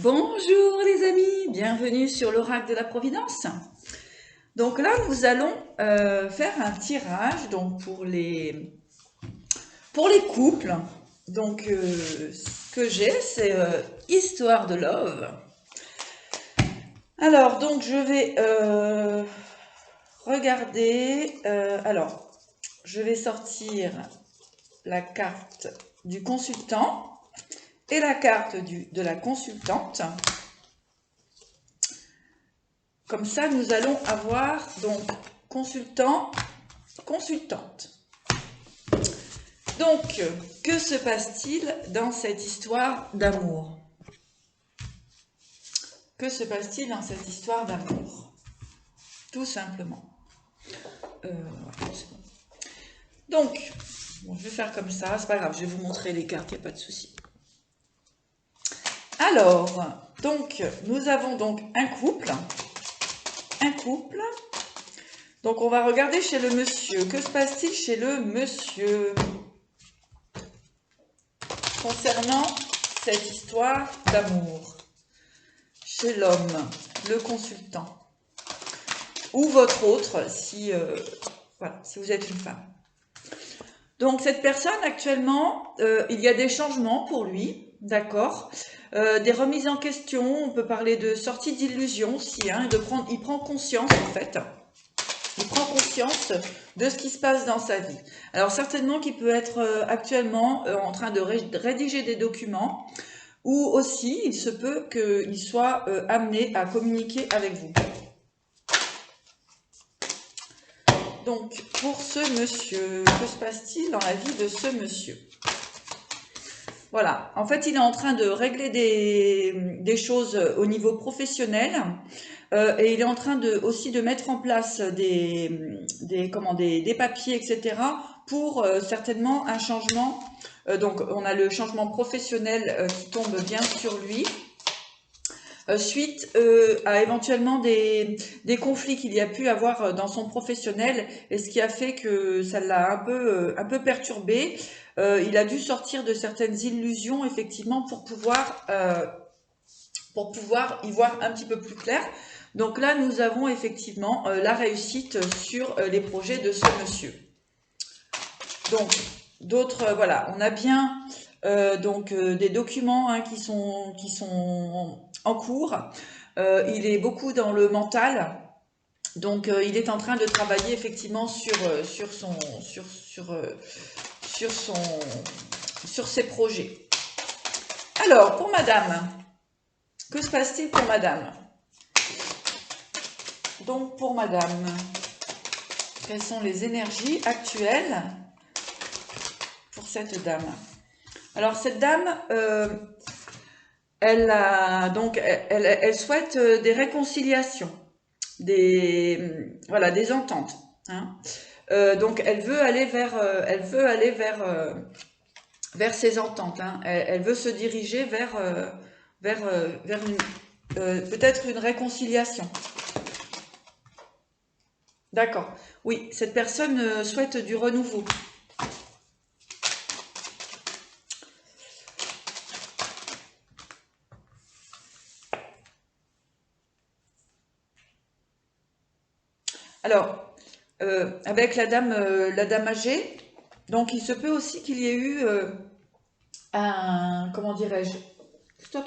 Bonjour les amis, bienvenue sur l'oracle de la Providence. Donc là, nous allons faire un tirage donc pour les couples. Donc ce que j'ai, c'est Histoire de Love. Alors donc je vais regarder. Alors je vais sortir la carte du consultant et la carte de la consultante. Comme ça, nous allons avoir donc consultant, consultante. Donc, que se passe-t-il dans cette histoire d'amour? Que se passe-t-il dans cette histoire d'amour? Tout simplement. Donc, bon, je vais faire comme ça, c'est pas grave, je vais vous montrer les cartes, il n'y a pas de souci. Alors, donc, nous avons donc un couple. Donc, on va regarder chez le monsieur. Que se passe-t-il chez le monsieur concernant cette histoire d'amour? Chez l'homme, le consultant. Ou votre autre, si, voilà, si vous êtes une femme. Donc, cette personne, actuellement, il y a des changements pour lui, d'accord, des remises en question, on peut parler de sortie d'illusion aussi, hein, il prend conscience, en fait. Il prend conscience de ce qui se passe dans sa vie. Alors, certainement qu'il peut être actuellement en train de rédiger des documents, ou aussi, il se peut qu'il soit amené à communiquer avec vous. Donc, pour ce monsieur, que se passe-t-il dans la vie de ce monsieur? Voilà, en fait, il est en train de régler des choses au niveau professionnel et il est en train aussi de mettre en place des papiers, etc. pour certainement un changement. Donc, on a le changement professionnel qui tombe bien sur lui. Suite à éventuellement des conflits qu'il y a pu avoir dans son professionnel et ce qui a fait que ça l'a un peu perturbé. Il a dû sortir de certaines illusions effectivement pour pouvoir y voir un petit peu plus clair. Donc là, nous avons effectivement la réussite sur les projets de ce monsieur. Donc, d'autres, voilà, on a bien des documents hein, qui sont en cours. Il est beaucoup dans le mental. Donc, il est en train de travailler effectivement sur ses projets. Alors, pour madame, que se passe-t-il pour madame? Donc, pour madame, quelles sont les énergies actuelles pour cette dame? Alors, cette dame, elle souhaite des réconciliations, des ententes. Hein. Donc, elle veut aller vers ces ententes. Hein. Elle veut se diriger vers peut-être une réconciliation. D'accord. Oui, cette personne souhaite du renouveau. Alors, avec la dame âgée, donc il se peut aussi qu'il y ait eu comment dirais-je, stop,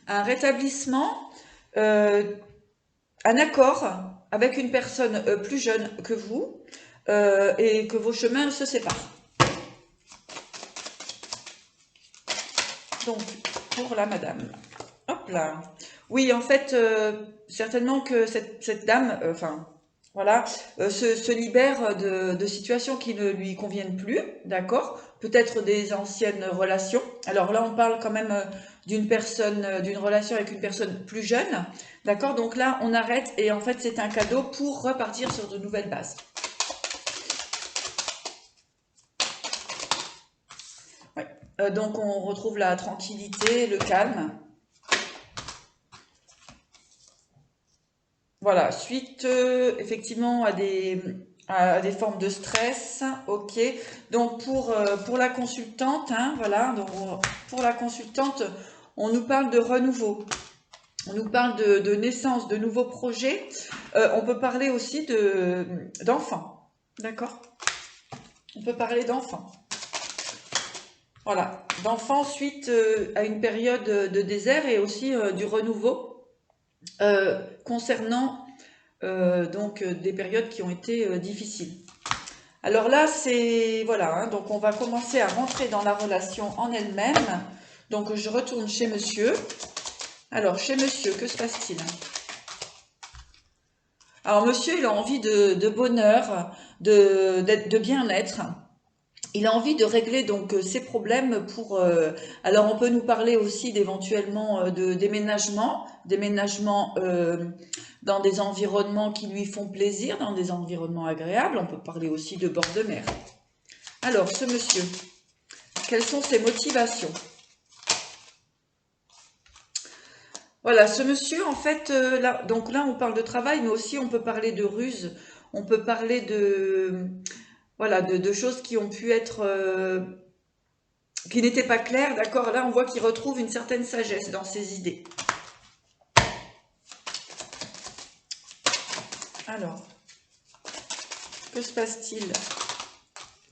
un rétablissement, un accord avec une personne plus jeune que vous et que vos chemins se séparent. Donc, pour la madame. Hop là. Oui, en fait, certainement que cette dame, voilà, se libère de situations qui ne lui conviennent plus, d'accord? Peut-être des anciennes relations. Alors là, on parle quand même d'une relation avec une personne plus jeune, d'accord? Donc là, on arrête et en fait, c'est un cadeau pour repartir sur de nouvelles bases. Ouais. Donc on retrouve la tranquillité, le calme. Voilà, suite effectivement à des formes de stress, ok. Donc pour la consultante, hein, voilà, donc pour la consultante, on nous parle de renouveau. On nous parle de naissance, de nouveaux projets. On peut parler aussi d'enfants. D'accord? On peut parler d'enfants. Voilà, d'enfants suite à une période de désert et aussi du renouveau concernant donc des périodes qui ont été difficiles. Alors là, c'est voilà, hein, donc on va commencer à rentrer dans la relation en elle-même. Donc je retourne chez monsieur. Alors chez monsieur, que se passe-t-il? Alors monsieur, il a envie de bonheur, de bien-être. Il a envie de régler donc ses problèmes pour. Alors on peut nous parler aussi d'éventuellement de déménagement dans des environnements qui lui font plaisir, dans des environnements agréables. On peut parler aussi de bord de mer. Alors ce monsieur, quelles sont ses motivations? Voilà, ce monsieur en fait, donc là on parle de travail, mais aussi on peut parler de ruse, on peut parler voilà, de choses qui ont pu être, qui n'étaient pas claires, d'accord? Là, on voit qu'il retrouve une certaine sagesse dans ses idées. Alors, que se passe-t-il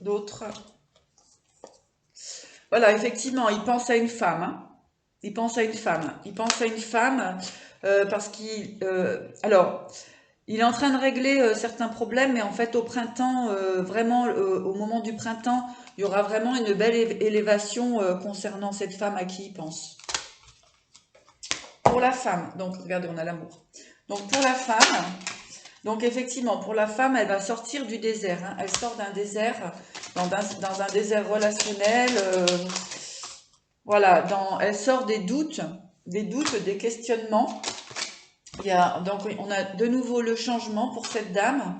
d'autre? Voilà, effectivement, il pense à une femme, hein. Il pense à une femme. Il pense à une femme parce qu'il... alors... Il est en train de régler certains problèmes, mais en fait au printemps, vraiment au moment du printemps, il y aura vraiment une belle élévation concernant cette femme à qui il pense. Pour la femme, donc regardez, on a l'amour. Donc pour la femme, donc effectivement pour la femme, elle va sortir du désert. Hein. Elle sort d'un désert, dans un désert relationnel. Voilà, elle sort des doutes, des questionnements. Donc on a de nouveau le changement pour cette dame.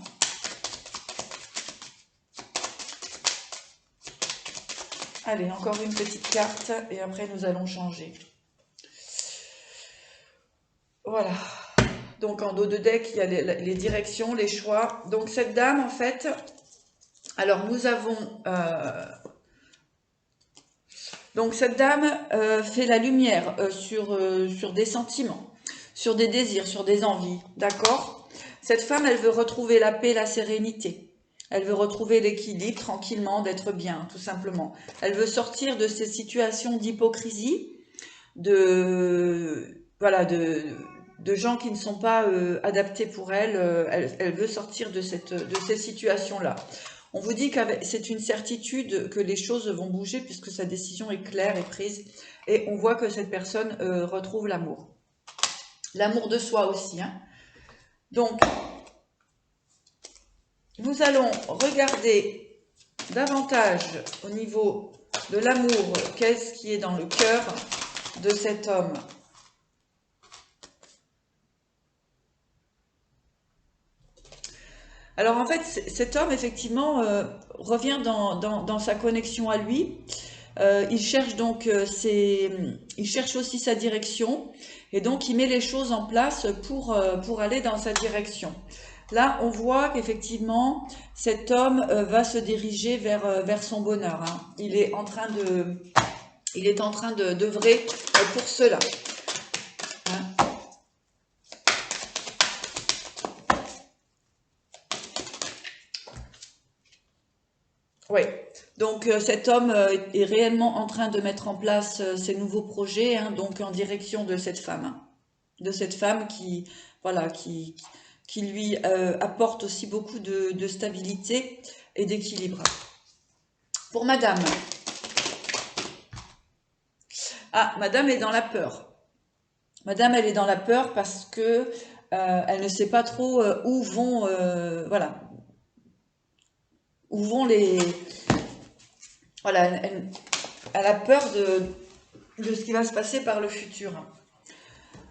Allez, encore une petite carte et après nous allons changer. Voilà. Donc en dos de deck, il y a les directions, les choix. Donc cette dame, en fait, alors nous avons... donc cette dame fait la lumière sur des sentiments, sur des désirs, sur des envies, d'accord? Cette femme, elle veut retrouver la paix, la sérénité. Elle veut retrouver l'équilibre tranquillement, d'être bien, tout simplement. Elle veut sortir de ces situations d'hypocrisie, voilà, de gens qui ne sont pas adaptés pour elle. Elle veut sortir de ces situations-là. On vous dit que c'est une certitude que les choses vont bouger puisque sa décision est claire et prise. Et on voit que cette personne retrouve l'amour. L'amour de soi aussi. Hein. Donc, nous allons regarder davantage au niveau de l'amour, qu'est-ce qui est dans le cœur de cet homme. Alors en fait, cet homme, effectivement, revient dans sa connexion à lui. Il cherche donc il cherche aussi sa direction et donc il met les choses en place pour aller dans sa direction. Là, on voit qu'effectivement, cet homme va se diriger vers son bonheur. Hein. Il est en train d'œuvrer pour cela. Hein. Oui, donc cet homme est réellement en train de mettre en place ses nouveaux projets, hein, donc en direction de cette femme. Hein. De cette femme qui, voilà, qui lui apporte aussi beaucoup de stabilité et d'équilibre. Pour madame. Ah, madame est dans la peur. Madame, elle est dans la peur parce que elle ne sait pas trop où vont, voilà, où vont les... Voilà, elle a peur de ce qui va se passer par le futur.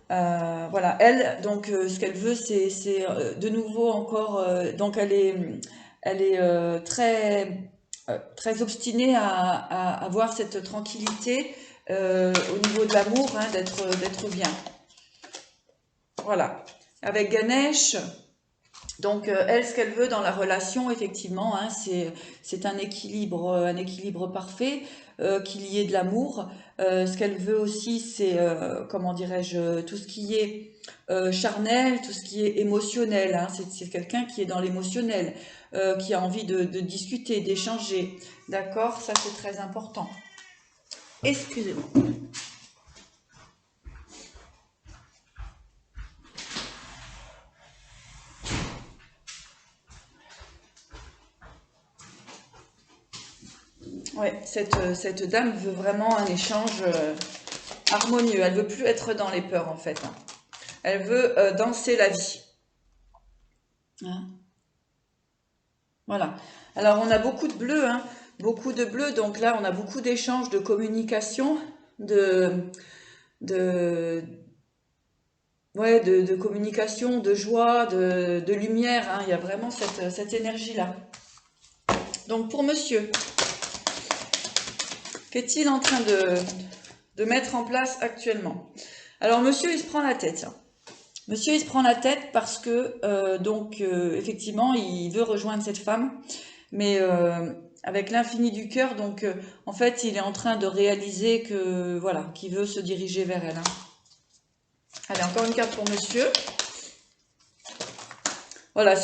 Voilà, elle, donc ce qu'elle veut, c'est de nouveau encore, donc elle est très obstinée à avoir cette tranquillité au niveau de l'amour, hein, d'être bien. Voilà, avec Ganesh, Donc, elle, ce qu'elle veut dans la relation, effectivement, hein, c'est un équilibre parfait, qu'il y ait de l'amour. Ce qu'elle veut aussi, c'est, comment dirais-je, tout ce qui est charnel, tout ce qui est émotionnel. Hein. C'est quelqu'un qui est dans l'émotionnel, qui a envie de discuter, d'échanger. D'accord? Ça, c'est très important. Excusez-moi. Ouais, cette dame veut vraiment un échange harmonieux. Elle veut plus être dans les peurs, en fait. Hein. Elle veut danser la vie. Hein. Voilà. Alors, on a beaucoup de bleu, hein, beaucoup de bleu. Donc là, on a beaucoup d'échanges, de communication, de, de, ouais, de communication, de joie, de lumière. Hein. Il y a vraiment cette énergie-là. Donc, pour monsieur, qu'est-il en train de mettre en place actuellement? Alors, monsieur, il se prend la tête. Hein. Monsieur, il se prend la tête parce que, effectivement, il veut rejoindre cette femme, mais avec l'infini du cœur. Donc, en fait, il est en train de réaliser que, voilà, qu'il veut se diriger vers elle. Hein. Allez, encore une carte pour monsieur. Voilà,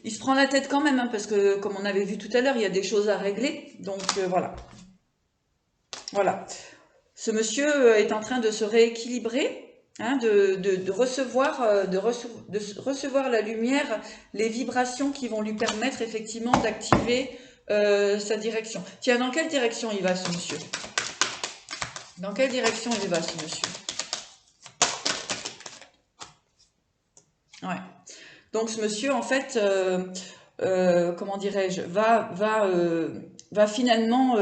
il se prend la tête quand même, hein, parce que, comme on avait vu tout à l'heure, il y a des choses à régler. Donc, voilà. Voilà. Ce monsieur est en train de se rééquilibrer. Hein, de recevoir, recevoir la lumière, les vibrations qui vont lui permettre effectivement d'activer sa direction. Tiens, dans quelle direction il va ce monsieur? Dans quelle direction il va ce monsieur? Ouais. Donc ce monsieur, en fait, comment dirais-je, va finalement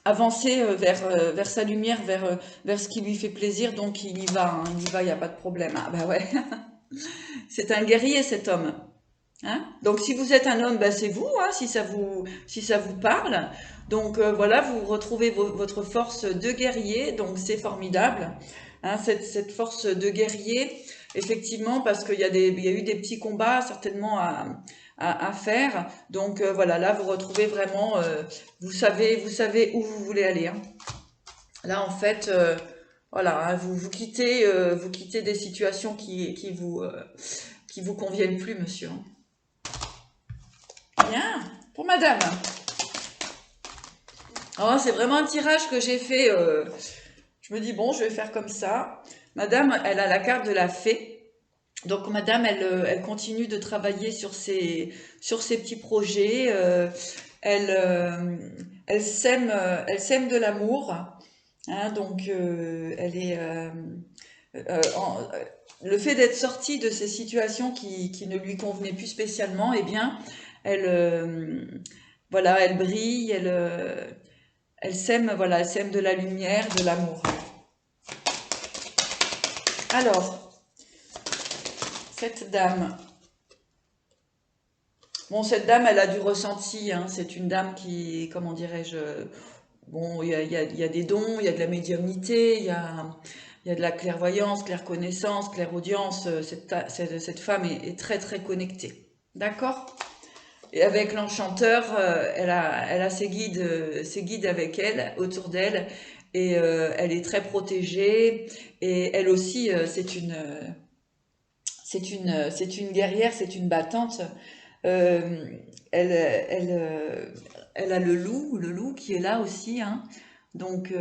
avancer vers sa lumière, vers ce qui lui fait plaisir. Donc il y va, hein, il n'y a pas de problème. Ah bah ouais, c'est un guerrier cet homme. Hein. Donc si vous êtes un homme, bah, c'est vous, hein, si ça vous parle. Donc voilà, vous retrouvez votre force de guerrier, donc c'est formidable. Hein, cette force de guerrier, effectivement, parce il y a eu des petits combats certainement à faire. Donc voilà, là vous retrouvez vraiment, vous savez où vous voulez aller. Hein. Là en fait, voilà, hein, vous quittez des situations qui vous conviennent plus, monsieur. Hein. Bien, pour madame. Oh, c'est vraiment un tirage que j'ai fait. Je me dis, bon, je vais faire comme ça. Madame, elle a la carte de la fée. Donc, madame, elle continue de travailler sur ses petits projets. Elle, euh, elle sème de l'amour. Hein, donc, le fait d'être sortie de ces situations qui ne lui convenaient plus spécialement, eh bien, elle, voilà, elle brille, elle sème de la lumière, de l'amour. Alors, cette dame, bon, cette dame, elle a du ressenti, hein, c'est une dame qui, comment dirais-je, bon, il y a des dons, il y a de la médiumnité, il y a de la clairvoyance, clairconnaissance, clairaudience, cette femme est très très connectée. D'accord? Et avec l'enchanteur, elle a ses guides avec elle, autour d'elle, et elle est très protégée. Et elle aussi, c'est une guerrière, c'est une battante. Euh, elle a le loup qui est là aussi. Hein. Donc,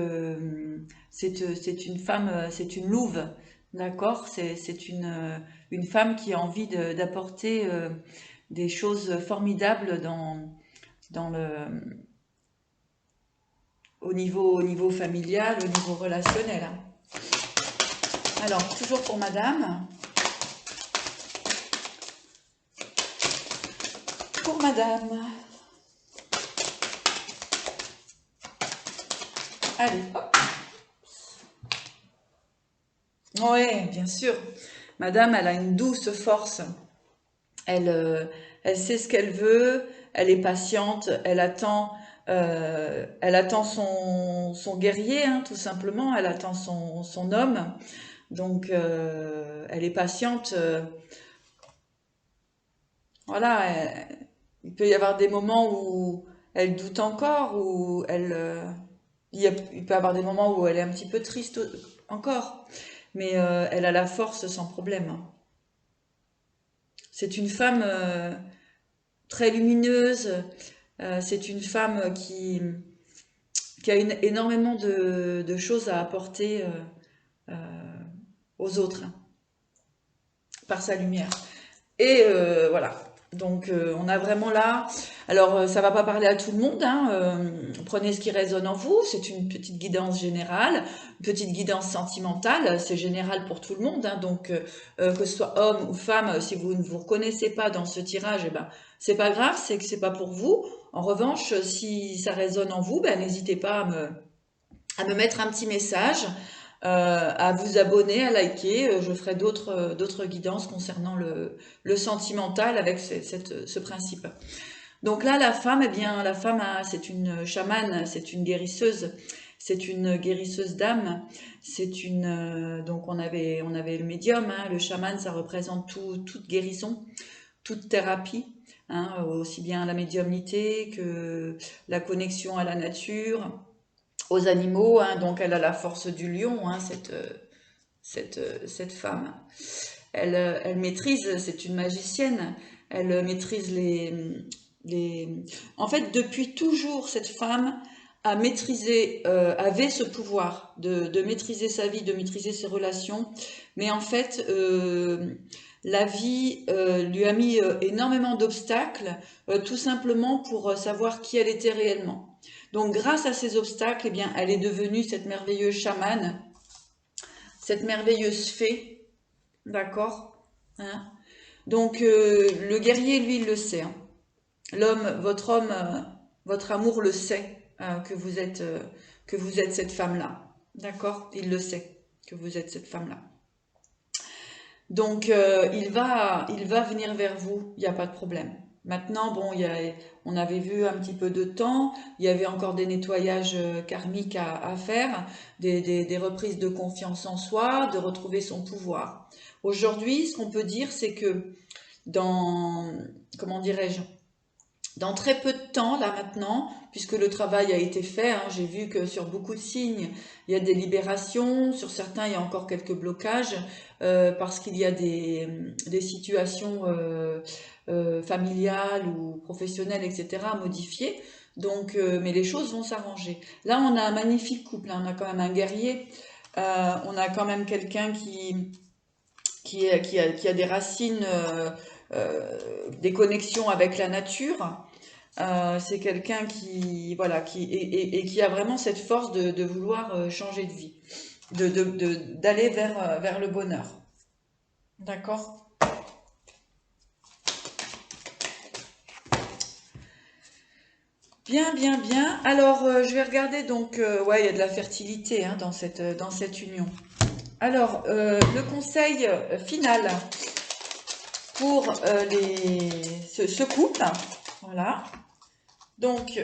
c'est une femme, c'est une louve, d'accord? C'est une femme qui a envie d'apporter des choses formidables dans au niveau familial, au niveau relationnel. Hein. Alors, toujours pour madame. Pour madame. Allez, hop. Oui, bien sûr. Madame, elle a une douce force. Elle, elle sait ce qu'elle veut. Elle est patiente. Elle attend son guerrier, hein, tout simplement. Elle attend son homme. Donc, elle est patiente. Voilà, il peut y avoir des moments où elle doute encore, où il peut y avoir des moments où elle est un petit peu triste encore, mais elle a la force sans problème, hein. C'est une femme très lumineuse, c'est une femme qui a énormément de choses à apporter aux autres, hein, par sa lumière. Et voilà. Donc on a vraiment là. Alors ça va pas parler à tout le monde, hein, prenez ce qui résonne en vous. C'est une petite guidance générale, une petite guidance sentimentale. C'est général pour tout le monde, hein, donc que ce soit homme ou femme, si vous ne vous reconnaissez pas dans ce tirage, eh ben c'est pas grave, c'est que c'est pas pour vous. En revanche, si ça résonne en vous, ben n'hésitez pas à me mettre un petit message, à vous abonner, à liker. Je ferai d'autres guidances concernant le sentimental avec ce principe. Donc là, la femme, eh bien, la femme, c'est une chamane, c'est une guérisseuse d'âme. Donc on avait le médium, hein, le chaman, ça représente toute guérison, toute thérapie, hein, aussi bien la médiumnité que la connexion à la nature, aux animaux, hein. Donc elle a la force du lion, hein, cette femme. Elle maîtrise, c'est une magicienne, elle maîtrise les... En fait, depuis toujours, cette femme a maîtrisé, avait ce pouvoir de maîtriser sa vie, de maîtriser ses relations, mais en fait, la vie lui a mis énormément d'obstacles, tout simplement pour savoir qui elle était réellement. Donc, grâce à ces obstacles, eh bien, elle est devenue cette merveilleuse chamane, cette merveilleuse fée, d'accord, hein. Donc, le guerrier, lui, il le sait, hein. Homme, votre amour le sait, que vous êtes cette femme-là, d'accord. Il le sait que vous êtes cette femme-là. Donc, il va venir vers vous, il n'y a pas de problème. Maintenant, bon, on avait vu un petit peu de temps, il y avait encore des nettoyages karmiques à faire, des reprises de confiance en soi, de retrouver son pouvoir. Aujourd'hui, ce qu'on peut dire, c'est que comment dirais-je, dans très peu de temps, là maintenant, puisque le travail a été fait, hein, j'ai vu que sur beaucoup de signes, il y a des libérations, sur certains, il y a encore quelques blocages, parce qu'il y a des situations familiales ou professionnelles, etc., à modifier. Donc, mais les choses vont s'arranger. Là, on a un magnifique couple, hein, on a quand même un guerrier, on a quand même quelqu'un qui a des racines, des connexions avec la nature. C'est quelqu'un qui, voilà, et qui a vraiment cette force de vouloir changer de vie, d'aller vers le bonheur. D'accord? Bien, bien, bien. Alors, je vais regarder, donc, ouais, il y a de la fertilité, hein, dans cette union. Alors, le conseil final pour ce couple, voilà. Donc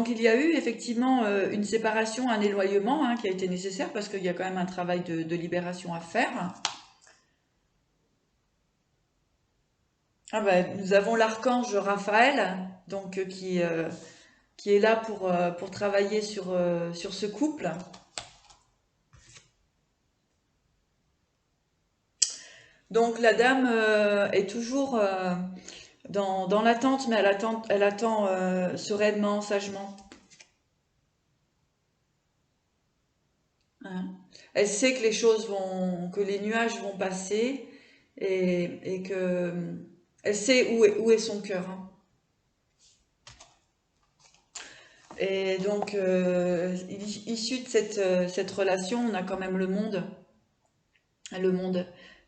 il y a eu effectivement une séparation, un éloignement, hein, qui a été nécessaire parce qu'il y a quand même un travail de libération à faire. Ah ben, nous avons l'archange Raphaël, donc qui est là pour travailler sur ce couple. Donc la dame est toujours dans l'attente, mais elle attend sereinement, sagement, hein. Elle sait que que les nuages vont passer et que elle sait où est son cœur, hein. Et donc, issu de cette relation, on a quand même le monde,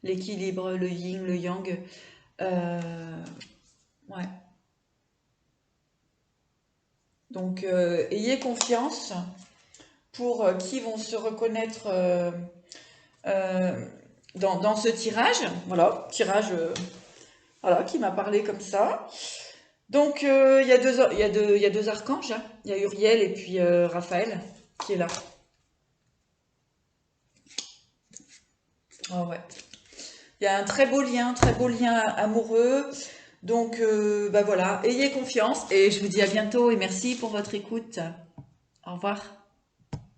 l'équilibre, le yin, le yang. Ouais. Donc, ayez confiance pour qui vont se reconnaître euh, dans ce tirage. Voilà, tirage voilà, qui m'a parlé comme ça. Donc, il y a deux archanges, hein. Il y a Uriel et puis Raphaël qui est là. Ah ouais. Il y a un très beau lien amoureux. Donc, bah voilà, ayez confiance et je vous dis à bientôt et merci pour votre écoute. Au revoir.